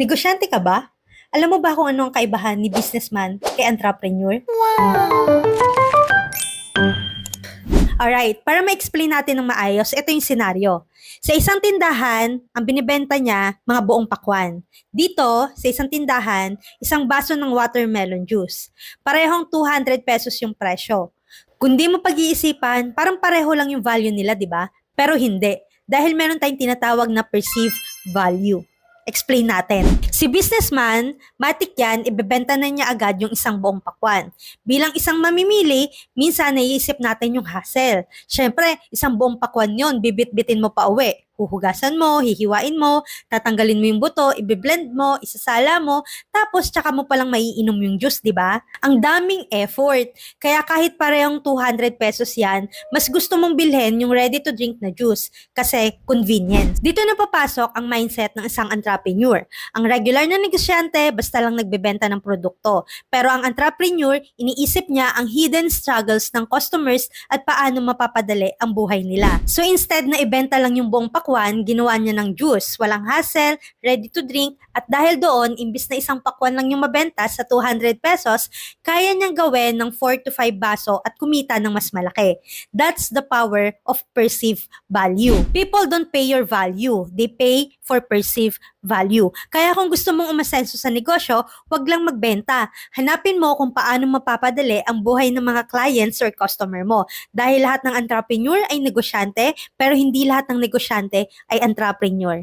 Negosyante ka ba? Alam mo ba kung ano ang kaibahan ni businessman kay entrepreneur? Alright, para ma-explain natin ng maayos, ito yung senaryo. Sa isang tindahan, ang binibenta niya, mga buong pakwan. Dito, sa isang tindahan, isang baso ng watermelon juice. Parehong 200 pesos yung presyo. Kung di mo pag-iisipan, parang pareho lang yung value nila, di ba? Pero hindi. Dahil meron tayong tinatawag na perceived value. Explain natin. Si businessman, matik yan, ibebenta na niya agad yung isang buong pakwan. Bilang isang mamimili, minsan naiisip natin yung hassle. Siyempre, isang buong pakwan yon, bibit-bitin mo pa uwi. Huhugasan mo, hihiwain mo, tatanggalin mo yung buto, ibiblend mo, isasala mo, tapos tsaka mo palang maiinom yung juice, di ba? Ang daming effort. Kaya kahit parehong 200 pesos yan, mas gusto mong bilhin yung ready-to-drink na juice kasi convenience. Dito na papasok ang mindset ng isang entrepreneur. Ang regular na negosyante, basta lang nagbebenta ng produkto. Pero ang entrepreneur, iniisip niya ang hidden struggles ng customers at paano mapapadali ang buhay nila. So instead na ibenta lang yung buong pakwan, ginawa niya ng juice, walang hassle, ready to drink, at dahil doon, imbis na isang pakwan lang yung mabenta sa 200 pesos, kaya niyang gawin ng 4 to 5 baso at kumita ng mas malaki. That's the power of perceived value. People don't pay your value, they pay for perceived value. Kaya kung gusto mong umasenso sa negosyo, wag lang magbenta. Hanapin mo kung paano mapapadali ang buhay ng mga clients or customer mo. Dahil lahat ng entrepreneur ay negosyante, pero hindi lahat ng negosyante ay entrepreneur.